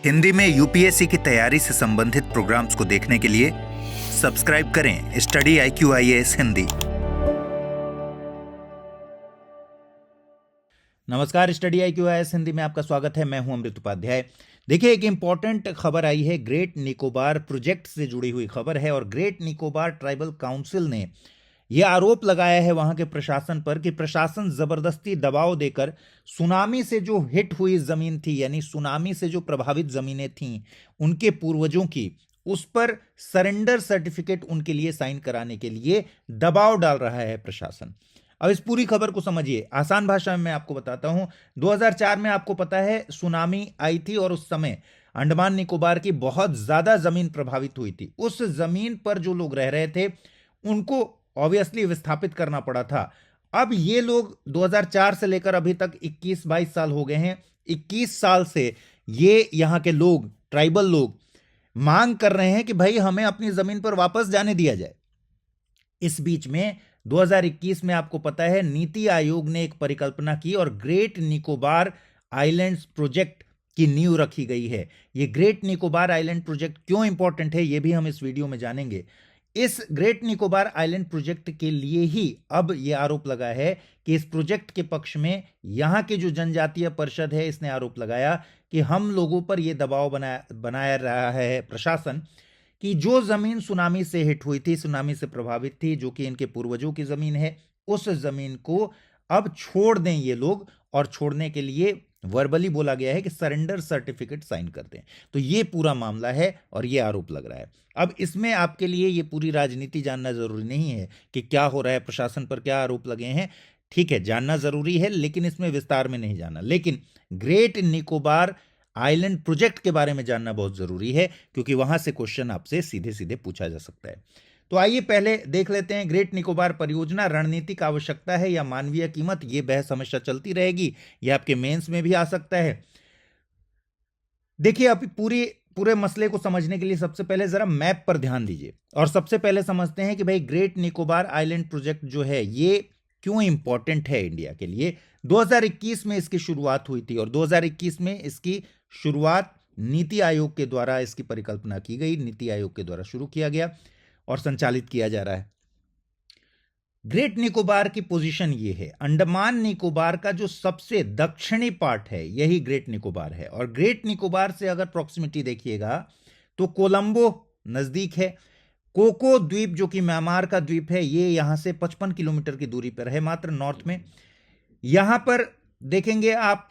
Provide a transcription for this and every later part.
हिंदी में यूपीएससी की तैयारी से संबंधित प्रोग्राम्स को देखने के लिए सब्सक्राइब करें स्टडी IQ-IAS हिंदी। नमस्कार, स्टडी IQ-IAS हिंदी में आपका स्वागत है। मैं हूं अमृत उपाध्याय। देखिए, एक इंपॉर्टेंट खबर आई है, ग्रेट निकोबार प्रोजेक्ट से जुड़ी हुई खबर है और ग्रेट निकोबार ट्राइबल काउंसिल ने यह आरोप लगाया है वहां के प्रशासन पर कि प्रशासन जबरदस्ती दबाव देकर सुनामी से जो हिट हुई जमीन थी, यानी सुनामी से जो प्रभावित जमीनें थीं, उनके पूर्वजों की उस पर सरेंडर सर्टिफिकेट उनके लिए साइन कराने के लिए दबाव डाल रहा है प्रशासन। अब इस पूरी खबर को समझिए, आसान भाषा में मैं आपको बताता हूं। 2004 में आपको पता है सुनामी आई थी और उस समय अंडमान निकोबार की बहुत ज्यादा जमीन प्रभावित हुई थी। उस जमीन पर जो लोग रह रहे थे उनको ऑब्वियसली विस्थापित करना पड़ा था। अब ये लोग 2004 से लेकर अभी तक 21-22 साल हो गए हैं। 21 साल से ये यहां के लोग, ट्राइबल लोग, मांग कर रहे हैं कि भाई हमें अपनी जमीन पर वापस जाने दिया जाए। इस बीच में 2021 में आपको पता है नीति आयोग ने एक परिकल्पना की और ग्रेट निकोबार आइलैंड्स प्रोजेक्ट की नींव रखी गई है। यह ग्रेट निकोबार आइलैंड प्रोजेक्ट क्यों इंपॉर्टेंट है, यह भी हम इस वीडियो में जानेंगे। इस ग्रेट निकोबार आइलैंड प्रोजेक्ट के लिए ही अब यह आरोप लगा है कि इस प्रोजेक्ट के पक्ष में यहां की जो जनजातीय परिषद है, इसने आरोप लगाया कि हम लोगों पर यह दबाव बनाया रहा है प्रशासन कि जो जमीन सुनामी से हिट हुई थी, सुनामी से प्रभावित थी, जो कि इनके पूर्वजों की जमीन है, उस जमीन को अब छोड़ दें ये लोग, और छोड़ने के लिए वर्बली बोला गया है कि सरेंडर सर्टिफिकेट साइन कर दें। तो ये पूरा मामला है और ये आरोप लग रहा है। अब इसमें आपके लिए ये पूरी राजनीति जानना जरूरी नहीं है कि क्या हो रहा है, प्रशासन पर क्या आरोप लगे हैं। ठीक है, जानना जरूरी है, लेकिन इसमें विस्तार में नहीं जाना। लेकिन ग्रेट निकोबार आइलैंड प्रोजेक्ट के बारे में जानना बहुत जरूरी है, क्योंकि वहां से क्वेश्चन आपसे सीधे सीधे पूछा जा सकता है। तो आइए पहले देख लेते हैं, ग्रेट निकोबार परियोजना रणनीतिक आवश्यकता है या मानवीय कीमत। यह बहस हमेशा चलती रहेगी, यह आपके मेंस में भी आ सकता है। देखिए, अब पूरे मसले को समझने के लिए सबसे पहले जरा मैप पर ध्यान दीजिए और सबसे पहले समझते हैं कि भाई ग्रेट निकोबार आइलैंड प्रोजेक्ट जो है ये क्यों इंपॉर्टेंट है इंडिया के लिए। 2021 में इसकी शुरुआत हुई थी और 2021 में इसकी शुरुआत नीति आयोग के द्वारा इसकी परिकल्पना की गई, नीति आयोग के द्वारा शुरू किया गया और संचालित किया जा रहा है। ग्रेट निकोबार की पोजीशन ये है, अंडमान निकोबार का जो सबसे दक्षिणी पार्ट है यही ग्रेट निकोबार है। और ग्रेट निकोबार से अगर प्रॉक्सिमिटी देखिएगा तो कोलंबो नजदीक है, कोको द्वीप जो कि म्यांमार का द्वीप है ये यहां से 55 किलोमीटर की दूरी पर है मात्र नॉर्थ में। यहां पर देखेंगे आप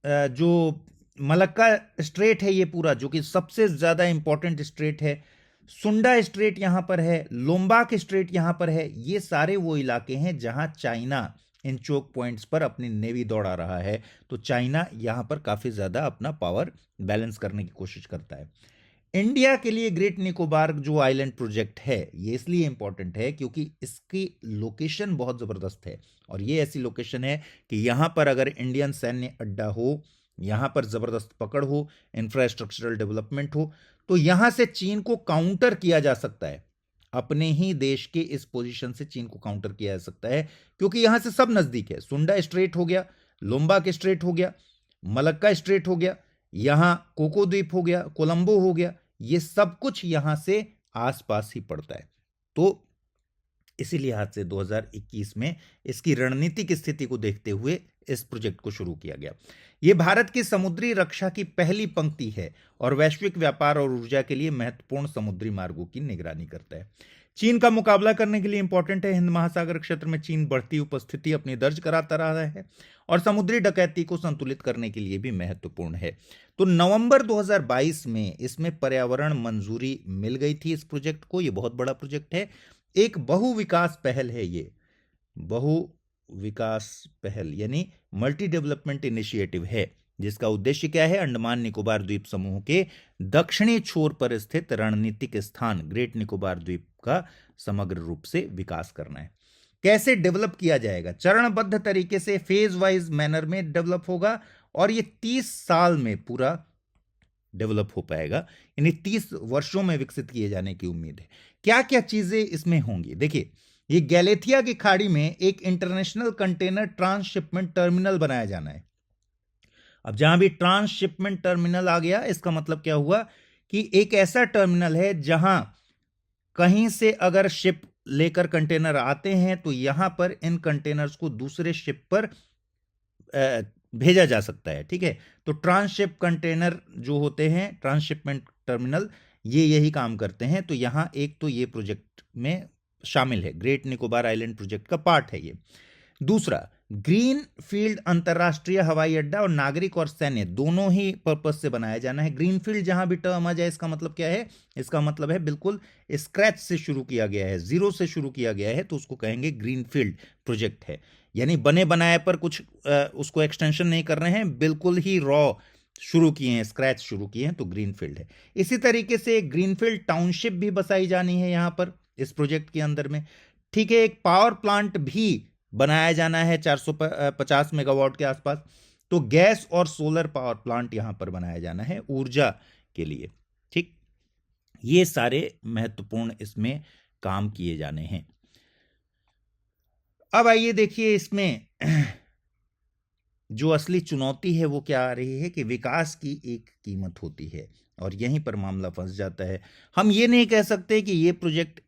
जो मलक्का स्ट्रेट है ये पूरा, जो कि सबसे ज्यादा इंपॉर्टेंट स्ट्रेट है, सुंडा स्ट्रेट यहां पर है, लोम्बाक स्ट्रेट यहां पर है। ये सारे वो इलाके हैं जहां चाइना इन चोक पॉइंट्स पर अपनी नेवी दौड़ा रहा है। तो चाइना यहां पर काफी ज्यादा अपना पावर बैलेंस करने की कोशिश करता है। इंडिया के लिए ग्रेट निकोबार जो आइलैंड प्रोजेक्ट है ये इसलिए इंपॉर्टेंट है क्योंकि इसकी लोकेशन बहुत जबरदस्त है। और ये ऐसी लोकेशन है कि यहां पर अगर इंडियन सैन्य अड्डा हो, यहां पर जबरदस्त पकड़ हो, इंफ्रास्ट्रक्चरल डेवलपमेंट हो, तो यहां से चीन को काउंटर किया जा सकता है। अपने ही देश के इस पोजीशन से चीन को काउंटर किया जा सकता है, क्योंकि यहां से सब नजदीक है। सुंडा स्ट्रेट हो गया, लोम्बाक स्ट्रेट हो गया, मलक्का स्ट्रेट हो गया, यहां कोको द्वीप हो गया, कोलंबो हो गया, ये सब कुछ यहां से आसपास ही पड़ता है। तो इसी लिहाज से 2021 में इसकी रणनीतिक स्थिति को देखते हुए इस प्रोजेक्ट को शुरू किया गया। यह भारत की समुद्री रक्षा की पहली पंक्ति है और वैश्विक व्यापार और ऊर्जा के लिए महत्वपूर्ण समुद्री मार्गों की निगरानी करता है। चीन का मुकाबला करने के लिए इंपॉर्टेंट है। हिंद महासागर क्षेत्र में चीन बढ़ती उपस्थिति अपनी दर्ज कराता रहा है और समुद्री डकैती को संतुलित करने के लिए भी महत्वपूर्ण है। तो नवंबर 2022 में इसमें पर्यावरण मंजूरी मिल गई थी इस प्रोजेक्ट को। यह बहुत बड़ा प्रोजेक्ट है, एक बहु विकास पहल है। ये बहु विकास पहल यानी मल्टी डेवलपमेंट इनिशिएटिव है, जिसका उद्देश्य क्या है, अंडमान निकोबार द्वीप समूह के दक्षिणी छोर पर स्थित रणनीतिक स्थान ग्रेट निकोबार द्वीप का समग्र रूप से विकास करना है। कैसे डेवलप किया जाएगा, चरणबद्ध तरीके से फेज वाइज मैनर में डेवलप होगा और ये 30 साल में पूरा डेवलप हो पाएगा, यानी 30 वर्षों में विकसित किए जाने की उम्मीद है। क्या क्या चीजें इसमें होंगी, देखिए, ये गैलेथिया की खाड़ी में एक इंटरनेशनल कंटेनर ट्रांसशिपमेंट टर्मिनल बनाया जाना है अब जहां भी ट्रांसशिपमेंट टर्मिनल आ गया, इसका मतलब क्या हुआ कि एक ऐसा टर्मिनल है जहां कहीं से अगर शिप लेकर कंटेनर आते हैं तो यहां पर इन कंटेनर्स को दूसरे शिप पर भेजा जा सकता है। ठीक है, तो ट्रांसशिप कंटेनर जो होते हैं, ट्रांसशिपमेंट टर्मिनल, ये यही काम करते हैं। तो यहां एक तो ये प्रोजेक्ट में शामिल है, ग्रेट निकोबार आइलैंड प्रोजेक्ट का पार्ट है ये। दूसरा, ग्रीन फील्ड अंतरराष्ट्रीय हवाई अड्डा और नागरिक और सैन्य दोनों ही पर्पज से बनाया जाना है। ग्रीन फील्ड जहां भी टर्म आ जाए, इसका मतलब क्या है? इसका मतलब है बिल्कुल स्क्रैच से शुरू किया गया है, जीरो से शुरू किया गया है, तो उसको कहेंगे ग्रीन फील्ड प्रोजेक्ट है। यानी बने बनाए पर कुछ उसको एक्सटेंशन नहीं कर रहे हैं, बिल्कुल ही रॉ शुरू किए हैं, स्क्रैच शुरू किए हैं, तो ग्रीन फील्ड है। इसी तरीके से ग्रीनफील्ड टाउनशिप भी बसाई जानी है यहां पर इस प्रोजेक्ट के अंदर में। ठीक है, एक पावर प्लांट भी बनाया जाना है 450 मेगावाट के आसपास। तो गैस और सोलर पावर प्लांट यहां पर बनाया जाना है ऊर्जा के लिए। ठीक, ये सारे महत्वपूर्ण इसमें काम किए जाने हैं। अब आइए देखिए इसमें जो असली चुनौती है वो क्या आ रही है कि विकास की एक कीमत होती है, और यहीं पर मामला फंस जाता है। हम ये नहीं कह सकते कि ये प्रोजेक्ट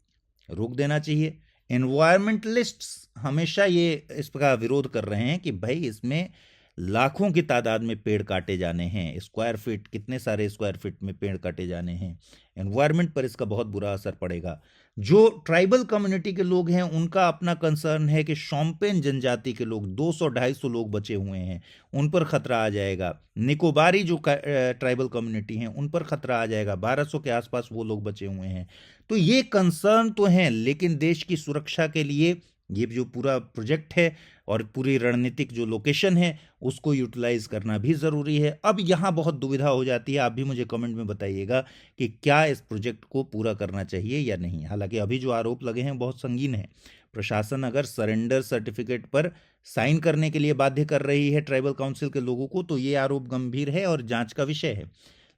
रोक देना चाहिए। एनवायरमेंटलिस्ट्स हमेशा ये इसका विरोध कर रहे हैं कि भाई इसमें लाखों की तादाद में पेड़ काटे जाने हैं, स्क्वायर फीट, कितने सारे स्क्वायर फीट में पेड़ काटे जाने हैं, एनवायरमेंट पर इसका बहुत बुरा असर पड़ेगा। जो ट्राइबल कम्युनिटी के लोग हैं उनका अपना कंसर्न है कि शोम्पेन जनजाति के लोग 200-250 लोग बचे हुए हैं, उन पर खतरा आ जाएगा। निकोबारी जो ट्राइबल कम्युनिटी हैं उन पर खतरा आ जाएगा, 1200 के आसपास वो लोग बचे हुए हैं। तो ये कंसर्न तो हैं, लेकिन देश की सुरक्षा के लिए ये जो पूरा प्रोजेक्ट है और पूरी रणनीतिक जो लोकेशन है उसको यूटिलाइज करना भी ज़रूरी है। अब यहाँ बहुत दुविधा हो जाती है, आप भी मुझे कमेंट में बताइएगा कि क्या इस प्रोजेक्ट को पूरा करना चाहिए या नहीं। हालांकि अभी जो आरोप लगे हैं बहुत संगीन है। प्रशासन अगर सरेंडर सर्टिफिकेट पर साइन करने के लिए बाध्य कर रही है ट्राइबल काउंसिल के लोगों को, तो ये आरोप गंभीर है और जांच का विषय है।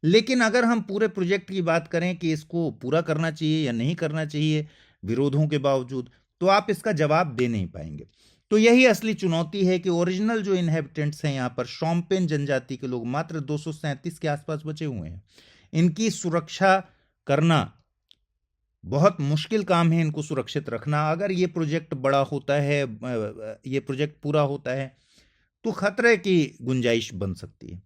लेकिन अगर हम पूरे प्रोजेक्ट की बात करें कि इसको पूरा करना चाहिए या नहीं करना चाहिए विरोधों के बावजूद, तो आप इसका जवाब दे नहीं पाएंगे। तो यही असली चुनौती है कि ओरिजिनल जो इनहेबिटेंट्स हैं यहाँ पर शोम्पेन जनजाति के लोग मात्र 237 के आसपास बचे हुए हैं। इनकी सुरक्षा करना बहुत मुश्किल काम है, इनको सुरक्षित रखना। अगर ये प्रोजेक्ट बड़ा होता है, ये प्रोजेक्ट पूरा होता है, तो खतरे की गुंजाइश बन सकती है।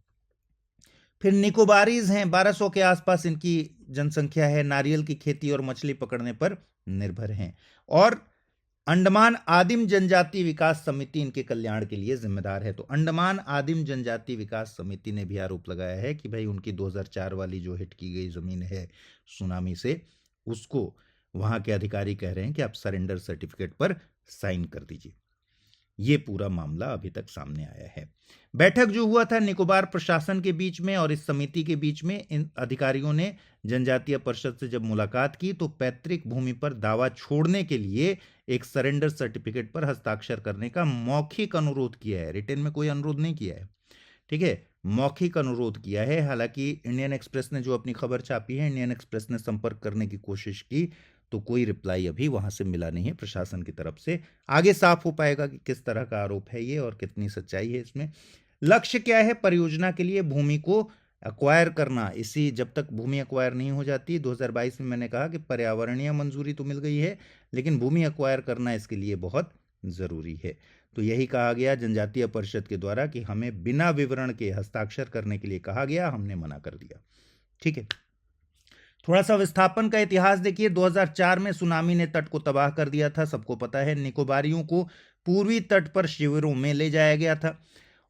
फिर निकोबारीज हैं, 1200 के आसपास इनकी जनसंख्या है, नारियल की खेती और मछली पकड़ने पर निर्भर हैं। और अंडमान आदिम जनजाति विकास समिति इनके कल्याण के लिए जिम्मेदार है। तो अंडमान आदिम जनजाति विकास समिति ने भी आरोप लगाया है कि भाई उनकी 2004 वाली जो हिट की गई जमीन है सुनामी से, उसको वहां के अधिकारी कह रहे हैं कि आप सरेंडर सर्टिफिकेट पर साइन कर दीजिए। ये पूरा मामला अभी तक सामने आया है। बैठक जो हुआ था निकोबार प्रशासन के बीच में और इस समिति के बीच में, इन अधिकारियों ने जनजातीय परिषद से जब मुलाकात की तो पैतृक भूमि पर दावा छोड़ने के लिए एक सरेंडर सर्टिफिकेट पर हस्ताक्षर करने का मौखिक अनुरोध किया है। रिटन में कोई अनुरोध नहीं किया है, ठीक है, मौखिक अनुरोध किया है। हालांकि इंडियन एक्सप्रेस ने जो अपनी खबर छापी है, इंडियन एक्सप्रेस ने संपर्क करने की कोशिश की तो कोई रिप्लाई अभी वहां से मिला नहीं है प्रशासन की तरफ से। आगे साफ हो पाएगा कि किस तरह का आरोप है ये और कितनी सच्चाई है इसमें। लक्ष्य क्या है? परियोजना के लिए भूमि को एक्वायर करना। इसी जब तक भूमि एक्वायर नहीं हो जाती, 2022 में मैंने कहा कि पर्यावरणीय मंजूरी तो मिल गई है, लेकिन भूमि एक्वायर करना इसके लिए बहुत ज़रूरी है। तो यही कहा गया जनजातीय परिषद के द्वारा कि हमें बिना विवरण के हस्ताक्षर करने के लिए कहा गया, हमने मना कर दिया। ठीक है, थोड़ा सा विस्थापन का इतिहास देखिए। 2004 में सुनामी ने तट को तबाह कर दिया था, सबको पता है। निकोबारियों को पूर्वी तट पर शिविरों में ले जाया गया था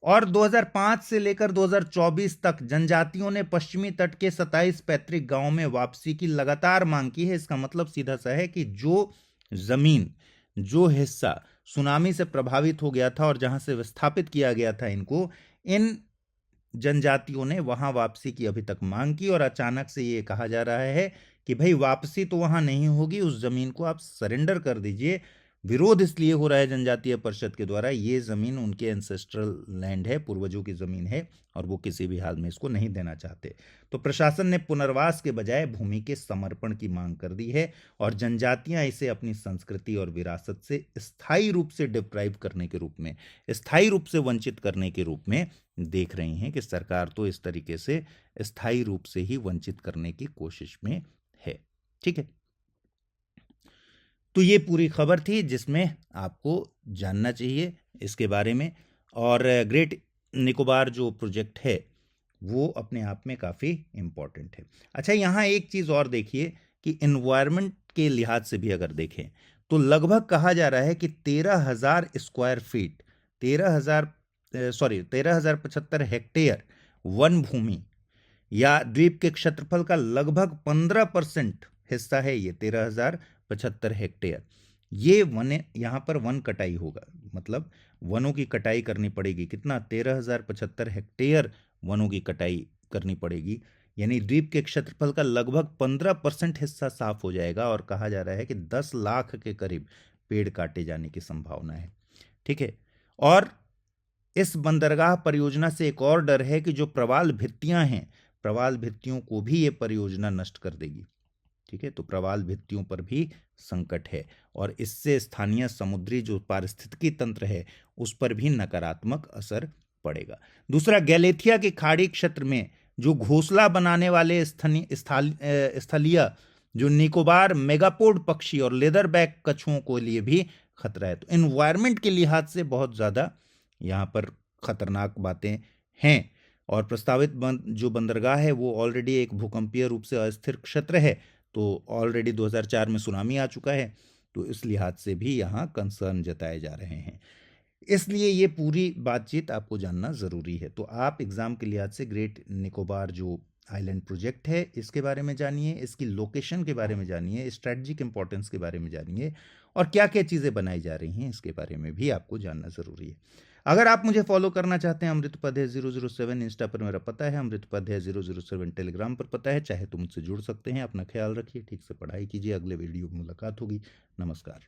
और 2005 से लेकर 2024 तक जनजातियों ने पश्चिमी तट के 27 पैतृक गांवों में वापसी की लगातार मांग की है। इसका मतलब सीधा सा है कि जो जमीन, जो हिस्सा सुनामी से प्रभावित हो गया था और जहां से विस्थापित किया गया था इनको, इन जनजातियों ने वहां वापसी की अभी तक मांग की और अचानक से ये कहा जा रहा है कि भाई वापसी तो वहां नहीं होगी, उस जमीन को आप सरेंडर कर दीजिए, विरोध इसलिए हो रहा है जनजातीय परिषद के द्वारा, ये ज़मीन उनके एंसेस्ट्रल लैंड है, पूर्वजों की ज़मीन है और वो किसी भी हाल में इसको नहीं देना चाहते। तो प्रशासन ने पुनर्वास के बजाय भूमि के समर्पण की मांग कर दी है और जनजातियां इसे अपनी संस्कृति और विरासत से स्थायी रूप से डिप्राइव करने के रूप में, स्थायी रूप से वंचित करने के रूप में देख रही हैं कि सरकार तो इस तरीके से स्थायी रूप से ही वंचित करने की कोशिश में है। ठीक है, तो ये पूरी खबर थी जिसमें आपको जानना चाहिए इसके बारे में। और ग्रेट निकोबार जो प्रोजेक्ट है वो अपने आप में काफ़ी इम्पॉर्टेंट है। अच्छा, यहाँ एक चीज़ और देखिए कि इन्वायरमेंट के लिहाज से भी अगर देखें तो लगभग कहा जा रहा है कि 13,000 स्क्वायर फीट, 13,075 हेक्टेयर वन भूमि या द्वीप के क्षेत्रफल का लगभग 15% हिस्सा है ये 13,075 हेक्टेयर। ये वन, यहाँ पर वन कटाई होगा, मतलब वनों की कटाई करनी पड़ेगी। कितना? 13,075 हेक्टेयर वनों की कटाई करनी पड़ेगी, यानी द्वीप के क्षेत्रफल का लगभग 15% हिस्सा साफ हो जाएगा। और कहा जा रहा है कि 10 लाख के करीब पेड़ काटे जाने की संभावना है। ठीक है, और इस बंदरगाह परियोजना से एक और डर है कि जो प्रवाल भित्तियां हैं, प्रवाल भित्तियों को भी ये परियोजना नष्ट कर देगी। ठीक है, तो प्रवाल भित्तियों पर भी संकट है और इससे स्थानीय समुद्री जो पारिस्थितिकी तंत्र है उस पर भी नकारात्मक असर पड़ेगा। दूसरा, गैलेथिया के खाड़ी क्षेत्र में जो घोंसला बनाने वाले स्थलीय जो निकोबार मेगापोड पक्षी और लेदरबैक कछुओं के लिए भी खतरा है। तो एनवायरमेंट के लिहाज से बहुत ज़्यादा यहाँ पर खतरनाक बातें हैं। और प्रस्तावित जो बंदरगाह है वो ऑलरेडी एक भूकंपीय रूप से अस्थिर क्षेत्र है, तो ऑलरेडी 2004 में सुनामी आ चुका है, तो इस लिहाज से भी यहाँ कंसर्न जताए जा रहे हैं। इसलिए ये पूरी बातचीत आपको जानना ज़रूरी है। तो आप एग्ज़ाम के लिहाज से ग्रेट निकोबार जो आइलैंड प्रोजेक्ट है इसके बारे में जानिए, इसकी लोकेशन के बारे में जानिए, स्ट्रेटजिक इंपॉर्टेंस के बारे में जानिए और क्या क्या चीज़ें बनाई जा रही हैं इसके बारे में भी आपको जानना ज़रूरी है। अगर आप मुझे फॉलो करना चाहते हैं, अमृत उपाध्याय 007 इंस्टा पर मेरा पता है, अमृत उपाध्याय 007 टेलीग्राम पर पता है, चाहे तो मुझसे जुड़ सकते हैं। अपना ख्याल रखिए, ठीक से पढ़ाई कीजिए। अगले वीडियो में मुलाकात होगी। नमस्कार।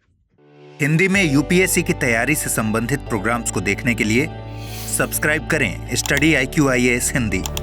हिंदी में यूपीएससी की तैयारी से संबंधित प्रोग्राम्स को देखने के लिए सब्सक्राइब करें स्टडी IQ IAS हिंदी।